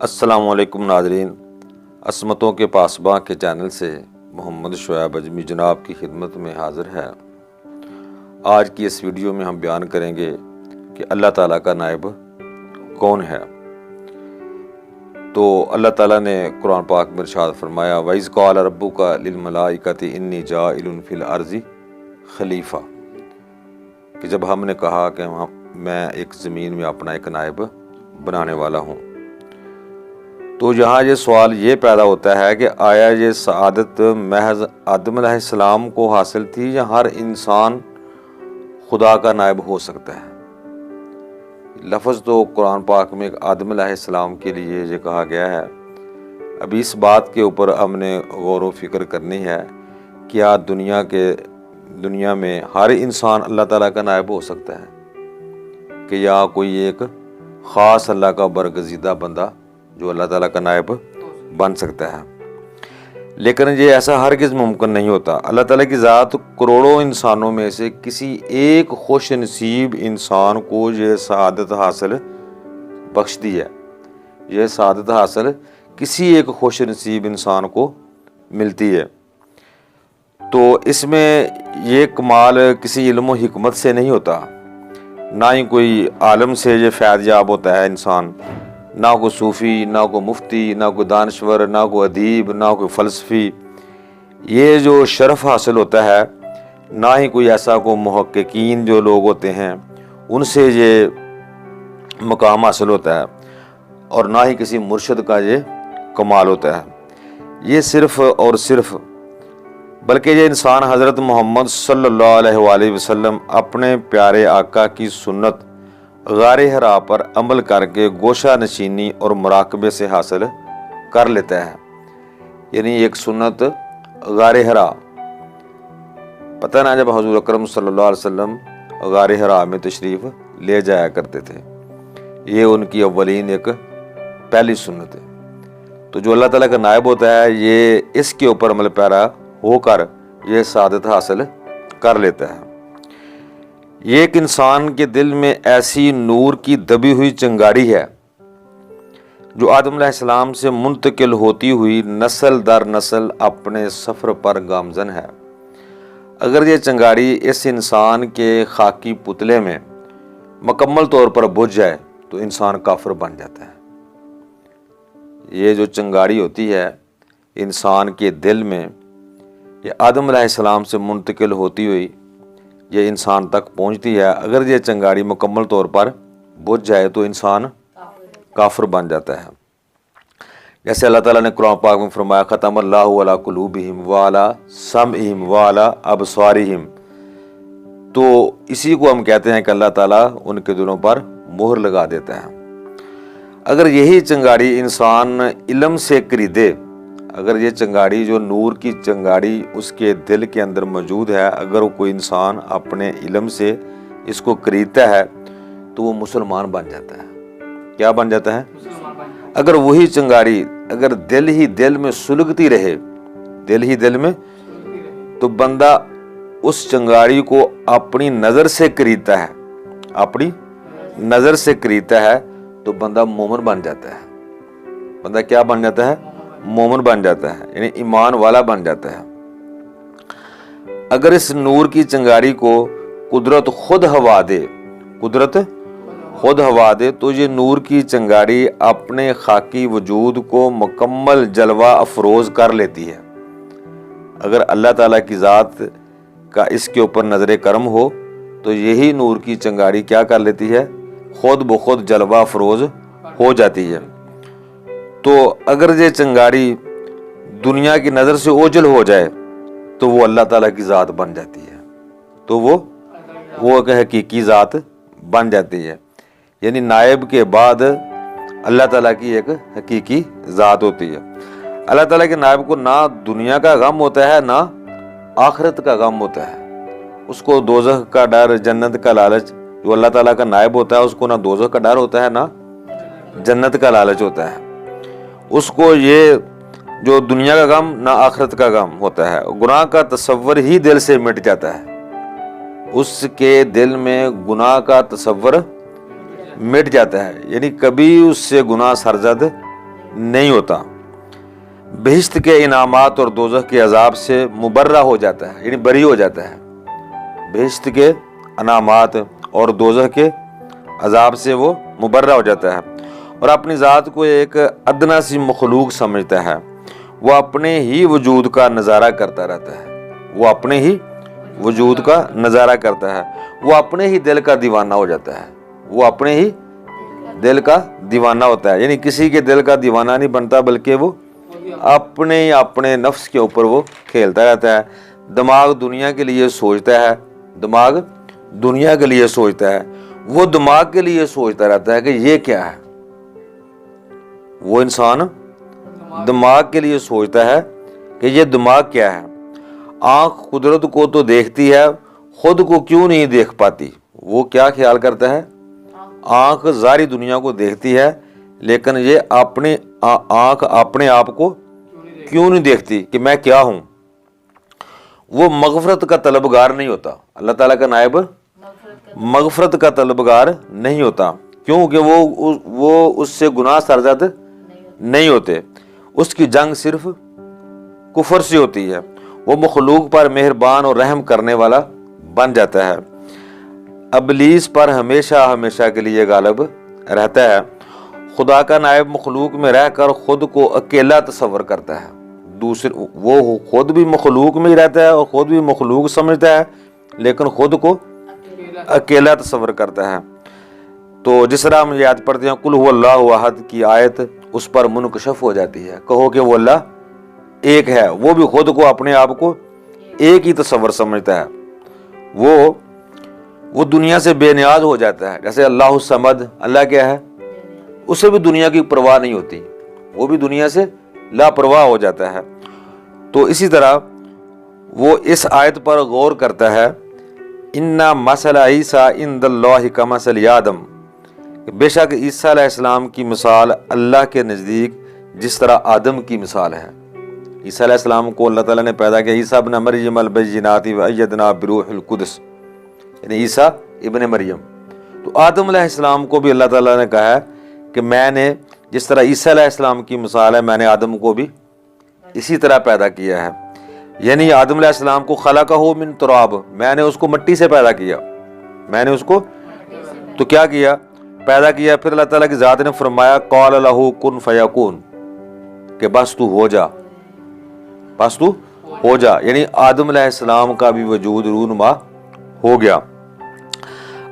السلام علیکم ناظرین، عصمتوں کے پاسباں کے چینل سے محمد شعیب اجمی جناب کی خدمت میں حاضر ہے۔ آج کی اس ویڈیو میں ہم بیان کریں گے کہ اللہ تعالیٰ کا نائب کون ہے۔ تو اللہ تعالیٰ نے قرآن پاک میں ارشاد فرمایا وَإِذْ قَالَ رَبُّكَ لِلْمَلَائِكَةِ إِنِّي جَاعِلٌ فِي الْأَرْضِ خلیفہ، کہ جب ہم نے کہا کہ میں ایک زمین میں اپنا ایک نائب بنانے والا ہوں، تو یہاں یہ سوال یہ پیدا ہوتا ہے کہ آیا یہ سعادت محض آدم علیہ السلام کو حاصل تھی یا ہر انسان خدا کا نائب ہو سکتا ہے؟ لفظ تو قرآن پاک میں آدم علیہ السلام کے لیے یہ کہا گیا ہے۔ ابھی اس بات کے اوپر ہم نے غور و فکر کرنی ہے، کیا دنیا میں ہر انسان اللہ تعالیٰ کا نائب ہو سکتا ہے کہ یا کوئی ایک خاص اللہ کا برگزیدہ بندہ جو اللہ تعالیٰ کا نائب بن سکتا ہے؟ لیکن یہ ایسا ہرگز ممکن نہیں ہوتا۔ اللہ تعالیٰ کی ذات کروڑوں انسانوں میں سے کسی ایک خوش نصیب انسان کو یہ سعادت حاصل بخش دی ہے۔ یہ سعادت حاصل کسی ایک خوش نصیب انسان کو ملتی ہے۔ تو اس میں یہ کمال کسی علم و حکمت سے نہیں ہوتا، نہ ہی کوئی عالم سے یہ فیض یاب ہوتا ہے انسان، نہ کوئی صوفی، نہ کوئی مفتی، نہ کوئی دانشور، نہ کوئی ادیب، نہ کوئی فلسفی۔ یہ جو شرف حاصل ہوتا ہے، نہ ہی کوئی ایسا کوئی محققین جو لوگ ہوتے ہیں ان سے یہ مقام حاصل ہوتا ہے، اور نہ ہی کسی مرشد کا یہ کمال ہوتا ہے۔ یہ صرف اور صرف بلکہ یہ انسان حضرت محمد صلی اللہ علیہ وآلہ وسلم اپنے پیارے آقا کی سنت غار حرا پر عمل کر کے گوشہ نشینی اور مراقبے سے حاصل کر لیتا ہے۔ یعنی ایک سنت غار حرا، پتہ نہ جب حضور اکرم صلی اللہ علیہ وسلم غار حرا میں تشریف لے جایا کرتے تھے، یہ ان کی اولین ایک پہلی سنت ہے۔ تو جو اللہ تعالیٰ کا نائب ہوتا ہے یہ اس کے اوپر عمل پیرا ہو کر یہ سعادت حاصل کر لیتا ہے۔ یہ ایک انسان کے دل میں ایسی نور کی دبی ہوئی چنگاڑی ہے جو آدم علیہ السلام سے منتقل ہوتی ہوئی نسل در نسل اپنے سفر پر گامزن ہے۔ اگر یہ چنگاڑی اس انسان کے خاکی پتلے میں مکمل طور پر بجھ جائے تو انسان کافر بن جاتا ہے۔ یہ جو چنگاڑی ہوتی ہے انسان کے دل میں، یہ آدم علیہ السلام سے منتقل ہوتی ہوئی یہ انسان تک پہنچتی ہے۔ اگر یہ چنگاڑی مکمل طور پر بجھ جائے تو انسان کافر بن جاتا ہے۔ جیسے اللہ تعالیٰ نے قرآن پاک میں فرمایا ختم اللہ علی قلوبہم وعلی سمعہم وعلی ابصارہم، تو اسی کو ہم کہتے ہیں کہ اللہ تعالیٰ ان کے دلوں پر مہر لگا دیتا ہے۔ اگر یہی چنگاڑی انسان علم سے خریدے، اگر یہ چنگاڑی جو نور کی چنگاڑی اس کے دل کے اندر موجود ہے، اگر کوئی انسان اپنے علم سے اس کو خریدتا ہے تو وہ مسلمان بن جاتا ہے۔ کیا بن جاتا ہے؟ اگر وہی چنگاڑی اگر دل میں سلگتی رہے، دل میں، تو بندہ اس چنگاڑی کو اپنی نظر سے خریدتا ہے، اپنی نظر سے خریدتا ہے تو بندہ مومن بن جاتا ہے۔ بندہ کیا بن جاتا ہے؟ مومن بن جاتا ہے، یعنی ایمان والا بن جاتا ہے۔ اگر اس نور کی چنگاڑی کو قدرت خود ہوا دے تو یہ نور کی چنگاڑی اپنے خاکی وجود کو مکمل جلوہ افروز کر لیتی ہے۔ اگر اللہ تعالیٰ کی ذات کا اس کے اوپر نظر کرم ہو تو یہی نور کی چنگاڑی کیا کر لیتی ہے؟ خود بخود جلوہ افروز ہو جاتی ہے۔ تو اگر یہ چنگاڑی دنیا کی نظر سے اوجھل ہو جائے تو وہ اللہ تعالیٰ کی ذات بن جاتی ہے، تو وہ ایک حقیقی ذات بن جاتی ہے۔ یعنی نائب کے بعد اللہ تعالیٰ کی ایک حقیقی ذات ہوتی ہے۔ اللہ تعالیٰ کے نائب کو نہ دنیا کا غم ہوتا ہے نہ آخرت کا غم ہوتا ہے۔ اس کو دوزخ کا ڈر، جنت کا لالچ، جو اللہ تعالیٰ کا نائب ہوتا ہے اس کو نہ دوزخ کا ڈر ہوتا ہے نہ جنت کا لالچ ہوتا ہے۔ اس کو یہ جو دنیا کا غم نہ آخرت کا غم ہوتا ہے۔ گناہ کا تصور ہی دل سے مٹ جاتا ہے، اس کے دل میں گناہ کا تصور مٹ جاتا ہے، یعنی کبھی اس سے گناہ سرزد نہیں ہوتا، بہشت کے انعامات اور دوزخ کے عذاب سے مبرہ ہو جاتا ہے، یعنی بری ہو جاتا ہے، بہشت کے انعامات اور دوزخ کے عذاب سے وہ مبرہ ہو جاتا ہے، اور اپنی ذات کو ایک ادنا سی مخلوق سمجھتا ہے، وہ اپنے ہی وجود کا نظارہ کرتا رہتا ہے، وہ اپنے ہی وجود کا نظارہ کرتا ہے، وہ اپنے ہی دل کا دیوانہ ہو جاتا ہے، وہ اپنے ہی دل کا دیوانہ ہوتا ہے، یعنی کسی کے دل کا دیوانہ نہیں بنتا، بلکہ وہ اپنے نفس کے اوپر وہ کھیلتا رہتا ہے۔ دماغ دنیا کے لیے سوچتا ہے، دماغ دنیا کے لیے سوچتا ہے، وہ دماغ کے لیے سوچتا رہتا ہے کہ یہ کیا ہے، وہ انسان دماغ کے لیے سوچتا ہے کہ یہ دماغ کیا ہے۔ آنکھ قدرت کو تو دیکھتی ہے، خود کو کیوں نہیں دیکھ پاتی؟ وہ کیا خیال کرتا ہے؟ آنکھ ظاہری دنیا کو دیکھتی ہے، لیکن یہ آنکھ اپنے آپ کو کیوں نہیں دیکھتی کہ میں کیا ہوں؟ وہ مغفرت کا طلبگار نہیں ہوتا، اللہ تعالیٰ کا نائب مغفرت کا طلبگار نہیں ہوتا، کیونکہ وہ اس سے گناہ سرزد نہیں ہوتے، اس کی جنگ صرف کفر سے ہوتی ہے، وہ مخلوق پر مہربان اور رحم کرنے والا بن جاتا ہے، ابلیس پر ہمیشہ ہمیشہ کے لیے غالب رہتا ہے۔ خدا کا نائب مخلوق میں رہ کر خود کو اکیلا تصور کرتا ہے، وہ خود بھی مخلوق میں ہی رہتا ہے اور خود بھی مخلوق سمجھتا ہے، لیکن خود کو اکیلا تصور کرتا ہے۔ تو جس طرح ہم یاد پڑھتے ہیں قل هو اللہ احد کی آیت، اس پر منکشف ہو جاتی ہے، کہو کہ وہ اللہ ایک ہے، وہ بھی خود کو اپنے آپ کو ایک ہی تصور سمجھتا ہے، وہ دنیا سے بے نیاز ہو جاتا ہے، جیسے اللہ الصمد، اللہ کیا ہے؟ اسے بھی دنیا کی پرواہ نہیں ہوتی، وہ بھی دنیا سے لاپرواہ ہو جاتا ہے۔ تو اسی طرح وہ اس آیت پر غور کرتا ہے، اِنَّ مَثَلَ عِیسیٰ عِندَ اللہِ کَمَثَلِ آدم، بے شک عیسیٰ علیہ السلام کی مثال اللہ کے نزدیک جس طرح آدم کی مثال ہے۔ عیسیٰ علیہ السلام کو اللہ تعالیٰ نے پیدا کیا، عیسیٰ ابن مریم البینات وأیدناہ بروح القدس، یعنی عیسیٰ ابن مریم۔ تو آدم علیہ السلام کو بھی اللہ تعالیٰ نے کہا ہے کہ میں نے جس طرح عیسیٰ علیہ السلام کی مثال ہے، میں نے آدم کو بھی اسی طرح پیدا کیا ہے، یعنی آدم علیہ السلام کو خلقہ من تراب، میں نے اس کو مٹی سے پیدا کیا، میں نے اس کو تو کیا کیا؟ پیدا کیا۔ پھر اللہ تعالیٰ کی ذات نے فرمایا قال لہ کن فیکون، کہ بس تو ہو جا، بس تو ہو جا، یعنی آدم علیہ السلام کا بھی وجود رونما ہو گیا۔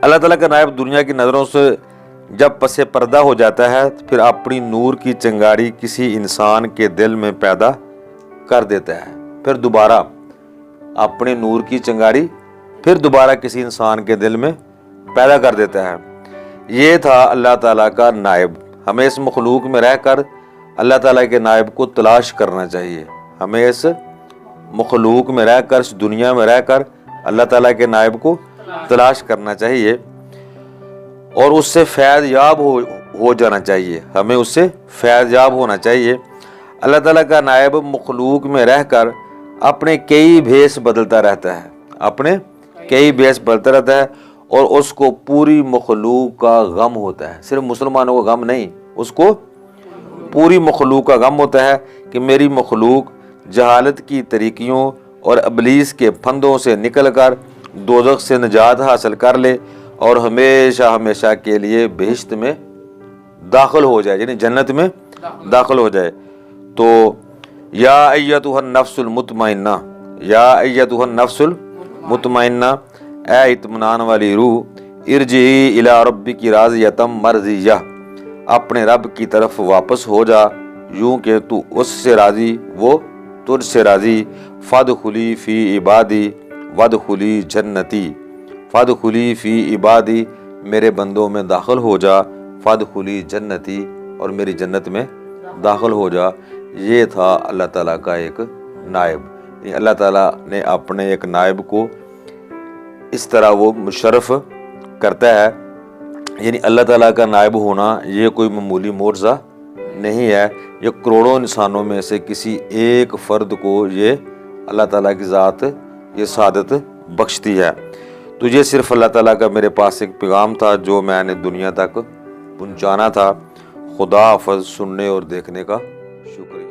اللہ تعالیٰ کا نائب دنیا کی نظروں سے جب پس پردہ ہو جاتا ہے، پھر اپنی نور کی چنگاری کسی انسان کے دل میں پیدا کر دیتا ہے، پھر دوبارہ اپنے نور کی چنگاری پھر دوبارہ کسی انسان کے دل میں پیدا کر دیتا ہے۔ یہ تھا اللہ تعالیٰ کا نائب۔ ہمیں اس مخلوق میں رہ کر اللہ تعالیٰ کے نائب کو تلاش کرنا چاہیے، ہمیں اس مخلوق میں رہ کر، اس دنیا میں رہ کر اللہ تعالیٰ کے نائب کو تلاش کرنا چاہیے اور اس سے فیض یاب ہو جانا چاہیے، ہمیں اس سے فیض یاب ہونا چاہیے۔ اللہ تعالیٰ کا نائب مخلوق میں رہ کر اپنے کئی بھیس بدلتا رہتا ہے، اپنے کئی بھیس بدلتا رہتا ہے، اور اس کو پوری مخلوق کا غم ہوتا ہے، صرف مسلمانوں کا غم نہیں، اس کو پوری مخلوق کا غم ہوتا ہے کہ میری مخلوق جہالت کی طریقیوں اور ابلیس کے پھندوں سے نکل کر دوزخ سے نجات حاصل کر لے اور ہمیشہ ہمیشہ کے لیے بہشت میں داخل ہو جائے، یعنی جنت میں داخل ہو جائے۔ تو یا ایتھا النفس المطمئنہ، یا ایتھا النفس المطمئنہ، اے اطمینان والی روح، ارجعی الی ربک راضیۃ مرضیہ، اپنے رب کی طرف واپس ہو جا یوں کہ تو اس سے راضی، وہ تجھ سے راضی، فادخلی فی عبادی وادخلی جنتی، فادخلی فی عبادی، میرے بندوں میں داخل ہو جا، فادخلی جنتی، اور میری جنت میں داخل ہو جا۔ یہ تھا اللہ تعالیٰ کا ایک نائب، اللہ تعالیٰ نے اپنے ایک نائب کو اس طرح وہ مشرف کرتا ہے، یعنی اللہ تعالیٰ کا نائب ہونا یہ کوئی معمولی معجزہ نہیں ہے، یہ کروڑوں انسانوں میں سے کسی ایک فرد کو یہ اللہ تعالیٰ کی ذات یہ سعادت بخشتی ہے۔ تو یہ صرف اللہ تعالیٰ کا میرے پاس ایک پیغام تھا جو میں نے دنیا تک پہنچانا تھا۔ خدا حافظ۔ سننے اور دیکھنے کا شکریہ۔